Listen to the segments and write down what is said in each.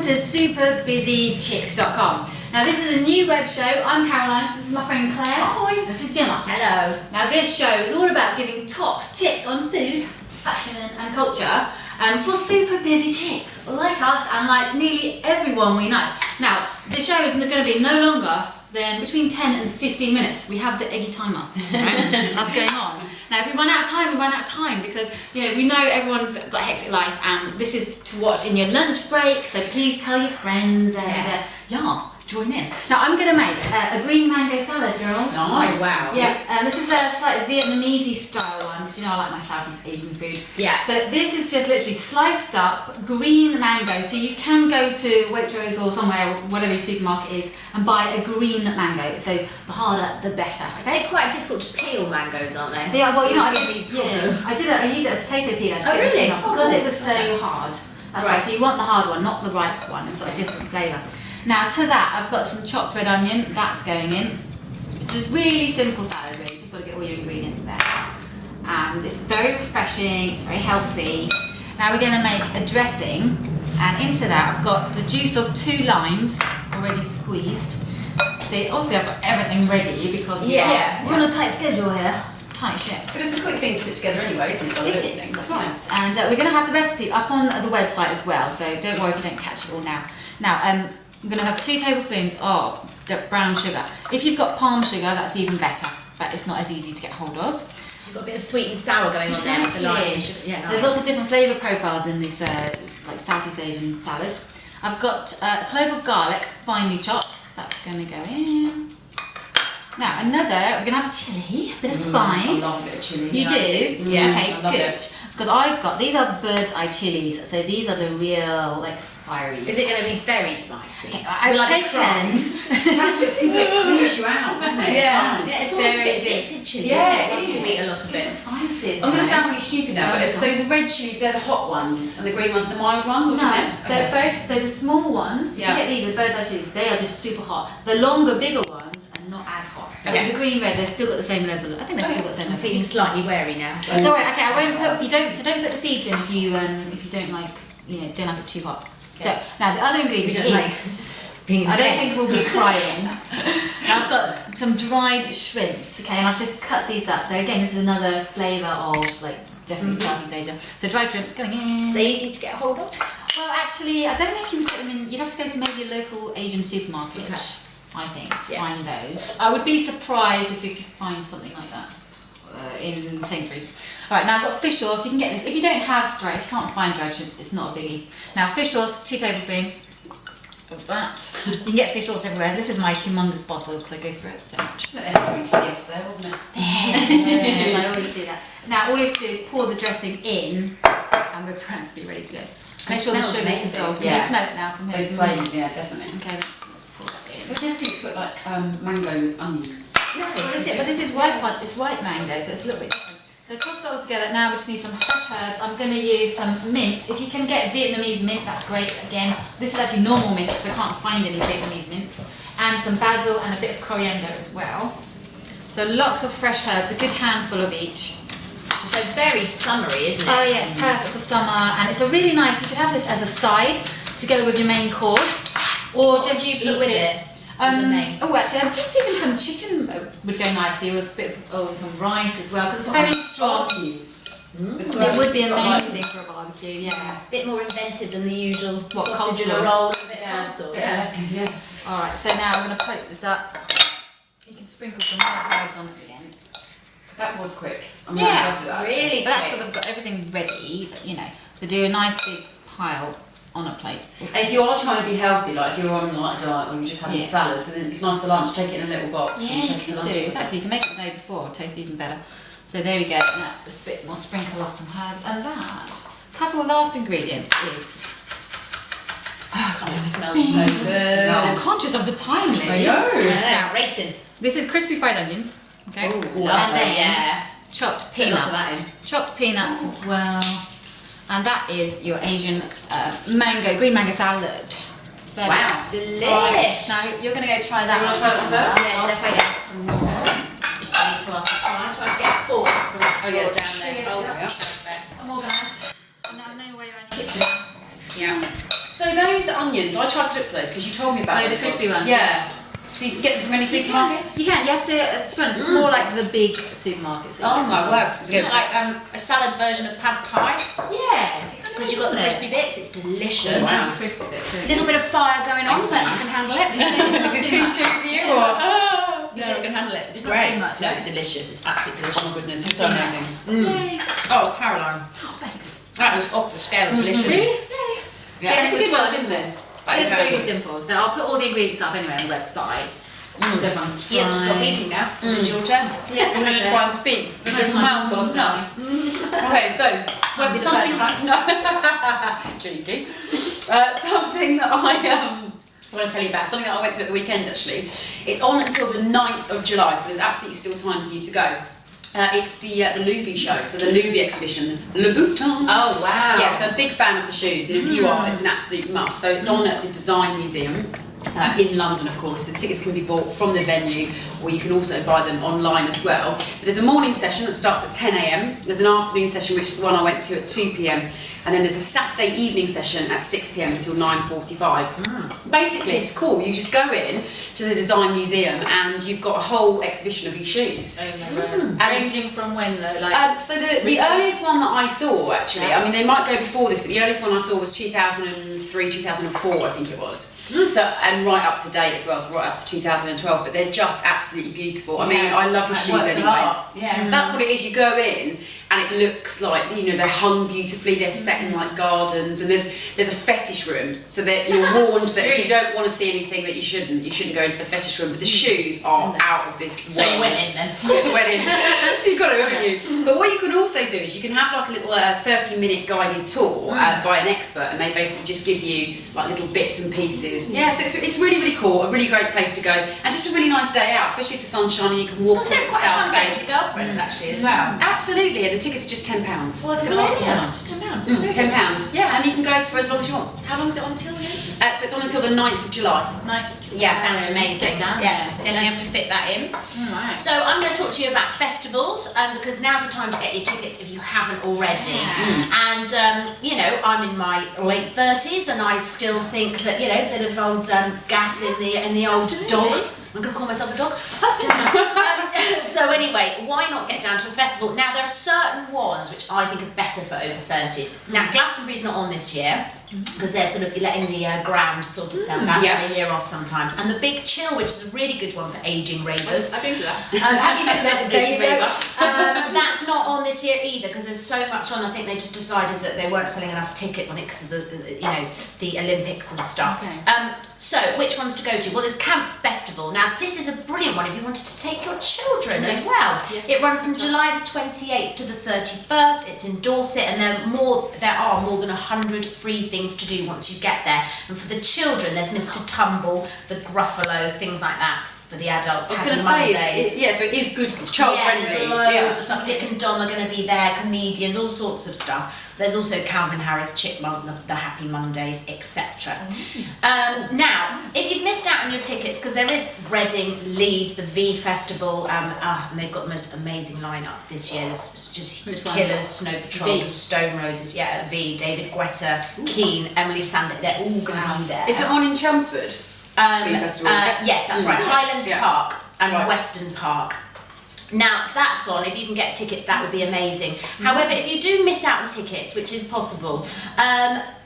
welcome to superbusychicks.com. Now this is a new web show. I'm Caroline, this is my friend Claire. Hi. This is Gemma. Hello. Now this show is all about giving top tips on food, fashion and culture for super busy chicks like us and like nearly everyone we know. Now the show is going to be no longer than between 10 and 15 minutes. We have the eggy timer, right? That's going on. Now if we run out of time, we run out of time because we know everyone's got a hectic life and this is to watch in your lunch break, so please tell your friends and join in. Now I'm going to make a green mango salad, girls. Nice. Oh, wow. Yeah, this is a slight Vietnamese style one because I like my Southeast Asian food. Yeah. So this is just literally sliced up green mango. So you can go to Waitrose or somewhere, whatever your supermarket is, and buy a green mango. So the harder, the better. They're quite difficult to peel, mangoes, aren't they? Yeah, well, I used a potato peeler to Oh, get this really? thing off because it was so hard. That's right. So you want the hard one, not the ripe one. It's got a different flavour. Now to that, I've got some chopped red onion. That's going in. It's just really simple salad, really. You've got to get all your ingredients there. And it's very refreshing. It's very healthy. Now we're going to make a dressing, and into that I've got the juice of 2 limes already squeezed. So obviously I've got everything ready because we're on a tight schedule here. Tight ship. But it's a quick thing to put together anyway, isn't it? That's right. And we're going to have the recipe up on the website as well, so don't worry if you don't catch it all now. Now, I'm going to have 2 tablespoons of brown sugar. If you've got palm sugar, that's even better, but it's not as easy to get hold of. So you've got a bit of sweet and sour going on there with the lime and sugar. Yeah, nice. There's lots of different flavour profiles in this like Southeast Asian salad. I've got a clove of garlic, finely chopped. That's going to go in. Now we're going to have chilli, a bit of spice. I love a bit of chilli. You do? Yeah. Okay, good. Because these are bird's eye chilies, so these are the real, like, fiery. Is it going to be very spicy? Okay, I've taken... That's what it clears you out, doesn't it? Yeah. It's It's nice. very addictive chili, Yeah, isn't it? Once it you is. eat a lot of it. Sinuses, I'm going to right? sound really stupid now, but so the red chilies, they're the hot ones, and the green ones are the mild ones, or No, just it? they're both, so the small ones, Yeah. you get these, the bird's eye chilies, they are just super hot. The longer, bigger ones are not as hot. Okay. The green, red, they've still got the same level. I think they've still got the same I'm level. feeling slightly wary now. Don't worry, okay, I won't put, so don't put the seeds in if you don't like, don't like it too hot. So, now the other ingredient is, I don't think we'll be crying. Now I've got some dried shrimps, okay, and I've just cut these up. So again, this is another flavour of, like, definitely Southeast Asia. So dried shrimps going in. They're easy to get hold of? Well, actually, I don't know if you can put them in. You'd have to go to maybe a local Asian supermarket, I think, to find those. I would be surprised if you could find something like that in Sainsbury's. All right, now I've got fish sauce. You can get this if you don't have if you can't find dried shrimps, it's not a biggie. Now fish sauce, 2 tablespoons of that. You can get fish sauce everywhere. This is my humongous bottle because I go for it so much. Yesterday, wasn't it? Yes, I always do that. Now all you have to do is pour the dressing in, and we're prepared to be ready to go. Make sure the sugar's dissolved. Can you smell it now from here? Those flavours, yeah, definitely. Okay, let's pour that in. So I don't think it's got like mango with onions. Well, this is white mango, so it's a little bit different. So toss it all together. Now we just need some fresh herbs. I'm going to use some mint. If you can get Vietnamese mint, that's great. Again, this is actually normal mint because I can't find any Vietnamese mint. And some basil and a bit of coriander as well. So lots of fresh herbs, a good handful of each. So very summery, isn't it? Oh yeah, it's perfect for summer, and it's a really nice. You could have this as a side to go with your main course, or What just would you eat put with it? As a main? Oh, actually, I'm just even some chicken would go nicely. With a bit of some rice as well, because it's very strong. It would be amazing for a barbecue. Yeah. A bit more inventive than the usual What, sausage and coleslaw? a roll, a bit of coleslaw. All right. So now I'm going to plate this up. You can sprinkle some more herbs on at the end. That was quick. I'm Yeah, really impressed with that. Really But that's quick. because I've got everything ready. So do a nice big pile on a plate. And if you are trying to be healthy, like if you're on like a diet or you're just having salads, then it's nice for lunch. Take it in a little box. Yeah, and you take it to can lunch. do, exactly. You can make it the day before, it tastes even better. So there we go. Now, just a bit more sprinkle of some herbs. And that, couple of last ingredients is... Oh, it smells so good. I'm so conscious of the time, Liz. I know. Now, Racing. this is crispy fried onions. Okay. Ooh, and lovely, then yeah. chopped Put lots of peanuts. that Chopped peanuts as well. And that is your Asian green mango salad. Very Wow, nice. delish. Right, now you're going to go try that. You wanna try that one first? Yeah, definitely. Get some more. I need to ask you twice. I have to get a fork from that drawer down there. Yes, Oh, yeah. perfect. I'm organised. Now I know where you're in the kitchen. Yeah. So they those onions, I tried to look for those because you told me about Oh, the those crispy ones. ones, Yeah. So you can get them from any supermarket? You can. You have to be honest, it's more like the big supermarkets. that Oh you my get word. It's like a salad version of pad thai. Yeah. Because you've got the crispy bits, it's delicious. Wow. The crispy bit A too. little bit of fire going on, but you can handle it. Is it too cheap for you or? No, you can handle it. It's It's not great. too much, No, yeah. it's delicious. It's absolutely Oh delicious. my goodness, it's so amazing. Yay. Oh, Caroline, Oh, thanks. that was off the scale of delicious. Really? Yay. Yeah, And and it's it was a good so one, simple. isn't it? It's Exactly. really simple. So I'll put all the ingredients up anyway on the website. So if I'm You have to stop trying- eating now. This is your turn. Yeah, I'm going to try and speak with a mouthful of nuts. Okay, so Won't be the something first time. no, cheeky. Something that I want to tell you about. Something that I went to at the weekend actually. It's on until the 9th of July, so there's absolutely still time for you to go. It's the Luby show, so the Luby exhibition, Le Bouton. Oh wow. Yes, I'm a big fan of the shoes, and if you are, it's an absolute must. So it's on at the Design Museum in London, of course. So tickets can be bought from the venue, or you can also buy them online as well. But there's a morning session that starts at 10 a.m. There's an afternoon session, which is the one I went to at 2 p.m. And then there's a Saturday evening session at 6 p.m. until 9:45. Basically, it's cool. You just go in to the Design Museum, and you've got a whole exhibition of your shoes. Oh my word. And- Ranging from when though? Like So the earliest one that I saw, actually, I mean they might go before this, but the earliest one I saw was 2003, 2004, I think it was. So and right up to date as well, so right up to 2012. But they're just absolutely beautiful. I mean, Yeah. I love his Like shoes works of anyway. art. Yeah. That's what it is. You go in and it looks like, you know, they're hung beautifully. They're set in like gardens, and there's a fetish room, so that you're warned that if you don't want to see anything that you shouldn't go into the fetish room. But the shoes are out of this world. So you went in then. Of course I went in. You've got to, haven't you? But what you can also do is you can have like a little 30-minute guided tour by an expert, and they basically just give you like little bits and pieces. Yeah, so it's really, really cool, a really great place to go, and just a really nice day out, especially if the sun's shining, you can walk Also, across the quite a fun South day Bank. with your girlfriends actually as well. Absolutely, and the tickets are just £10. well, I was going to ask how much. £10, yeah, and you can go for as long as you want. How long is it on till again? So it's on until the 9th of July. 9th of July. Yeah, So sounds we need to amazing. get down Yeah, there. definitely have to fit that in. Alright. So I'm going to talk to you about festivals, because now's the time to get your tickets if you haven't already. And you know, I'm in my late 30s, and I still think that, you know, bit of old gas in the old dog. I'm going to call myself a dog. So anyway, why not get down to a festival? Now there are certain ones which I think are better for over 30s. Now Glastonbury's not on this year, because they're sort of letting the ground sort itself out, Yeah. have a year off sometimes. And the Big Chill, which is a really good one for ageing ravers. I've been to that. Have you been there? There you go. Raver. That's not on this year either, because there's so much on. I think they just decided that they weren't selling enough tickets. I think because of the you know, the Olympics and stuff. Okay. So which ones to go to? Well, there's Camp Festival. Now this is a brilliant one if you wanted to take your children as well. Yes. It runs from July the 28th to the 31st. It's in Dorset, and there are more than 100 free things to do once you get there. And for the children, there's Mr. Tumble, the Gruffalo, things like that. For the adults, I was going to Happy say, Mondays. yeah, so it is good for child Yeah, friendly. there's loads of stuff. Dick and Dom are going to be there, comedians, all sorts of stuff. There's also Calvin Harris, Chipmunk, the Happy Mondays, etc. Now, if you've missed out on your tickets, because there is Reading, Leeds, the V Festival, and they've got the most amazing lineup this year. There's just Which the one? Killers, Snow Patrol, V. the Stone Roses, yeah, V, David Guetta, Keane, Emily Sandler, they're all going to be there. Is it on in Chelmsford? V Festival, is it? Yes, that's right. Highlands Yeah. Park and Right. Western Park. Now that's on. If you can get tickets, that would be amazing. However, if you do miss out on tickets, which is possible,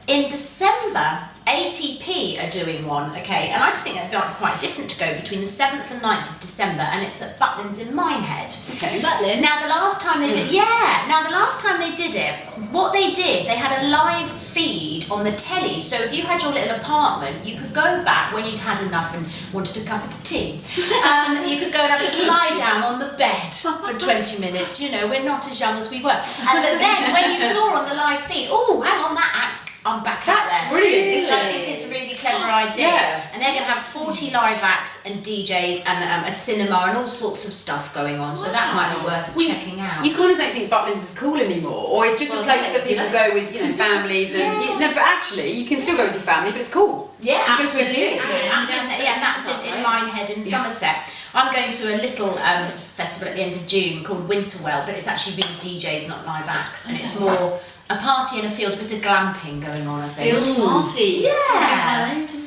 in December, ATP are doing one, okay, and I just think they're quite different to go between the 7th and 9th of December, and it's at Butlins in Minehead. Okay. Butlins? Now the last time they did, what they did, they had a live feed on the telly. So if you had your little apartment, you could go back when you'd had enough and wanted a cup of tea. You could go and have a little lie down on the bed for 20 minutes. You know, we're not as young as we were. But then when you saw on the live feed, oh, hang on, that act, I'm back out That's there. brilliant, Which isn't I it? think is a really clever idea. Yeah. And they're going to have 40 live acts and DJs and a cinema and all sorts of stuff going on. So that might be worth checking out. You kind of don't think Butlins is cool anymore, or it's just a Well, place no, that people you go with, you know, families and no, but actually you can still go with your family, but it's cool. Yeah, You go to a absolutely. gig. And that's in Minehead in Somerset. I'm going to a little festival at the end of June called Winterwell, but it's actually really DJs, not live acts, and it's more a party in a field, a bit of glamping going on, I think. Field party. Yeah.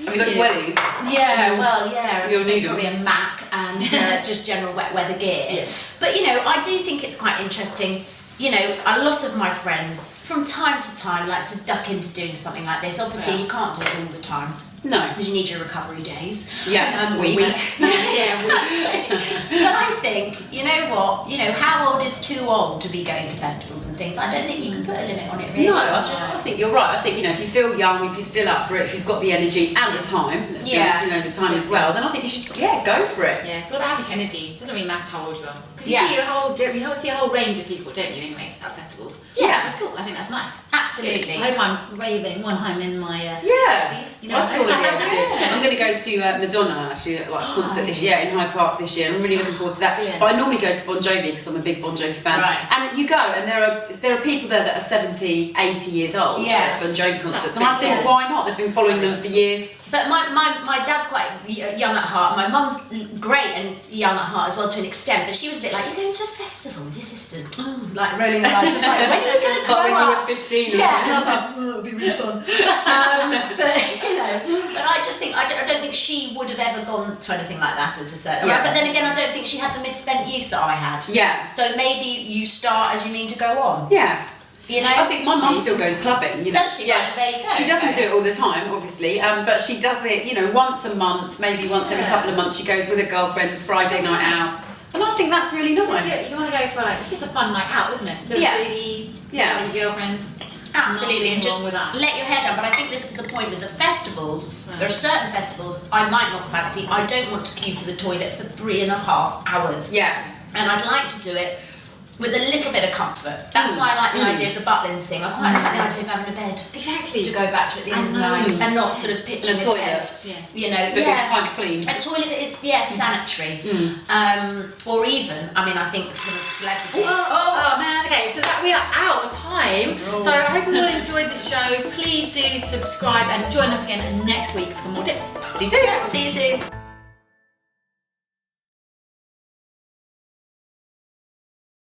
Have you got your wellies? Yeah, well, yeah. You'll need probably a Mac and just general wet weather gear. Yes. But you know, I do think it's quite interesting. You know, a lot of my friends, from time to time, like to duck into doing something like this. Obviously, you can't do it all the time. No. Because you need your recovery days. Yeah, weeks. But I think, you know what? You know, how old is too old to be going to festivals and things? I don't think you can put a limit on it, really. No, I think you're right. I think, you know, if you feel young, if you're still up for it, if you've got the energy and the time, let's be honest, you know, the time as well, then I think you should, go for it. Yeah, it's all about having energy. It doesn't really matter how old you are. Because Yeah. you see a whole range of people, don't you, anyway, at festivals? Yeah. Which is cool. I think that's nice. Absolutely. I hope I'm raving when I'm in my Yeah. 60s. You I still want to be able to. Yeah. I'm going to go to Madonna actually, like a concert this year in Hyde Park this year. I'm really looking forward to that. Yeah. But I normally go to Bon Jovi because I'm a big Bon Jovi fan. Right. And you go, and there are people there that are 70, 80 years old at Bon Jovi concerts, and I think why not? They've been following them for years. But my dad's quite young at heart. My mum's great and young at heart as well to an extent. But she was a bit like, you're going to a festival with your sisters, like rolling her eyes, just like, when are you going to grow But when you up? were 15, Yeah, and I was like, it'll be really fun. But you know, but I just think I don't think she would have ever gone to anything like that at a certain. Yeah. But then again, I don't think she had the misspent youth that I had. Yeah. So maybe you start as you mean to go on. Yeah. You know. I think my mum still goes clubbing. You know. Does she? Yeah. Right, there you go. She doesn't do it all the time, obviously, but she does it, you know, once a month, maybe once every couple of months. She goes with her girlfriends Friday night out, and I think that's really nice. You want to go for it's just a fun night out, isn't it? Little Yeah. boogie, Yeah. with your girlfriends. Absolutely, and just with that. let your hair down. But I think this is the point with the festivals. There are certain festivals I might not fancy. I don't want to queue for the toilet for 3.5 hours. Yeah. And I'd like to do it with a little bit of comfort. That's why I like the idea of the Butlins thing. I quite like the idea of having a bed Exactly. to go back to at the end of the night and not sort of pitching And a a toilet. tent. Yeah. You know, That is kind of clean. a toilet that is sanitary, or even, I mean, I think sort of celebrity. Oh man, okay, so that we are out of time. So I hope you all enjoyed the show. Please do subscribe and join us again next week for some more tips. See you soon. See you soon.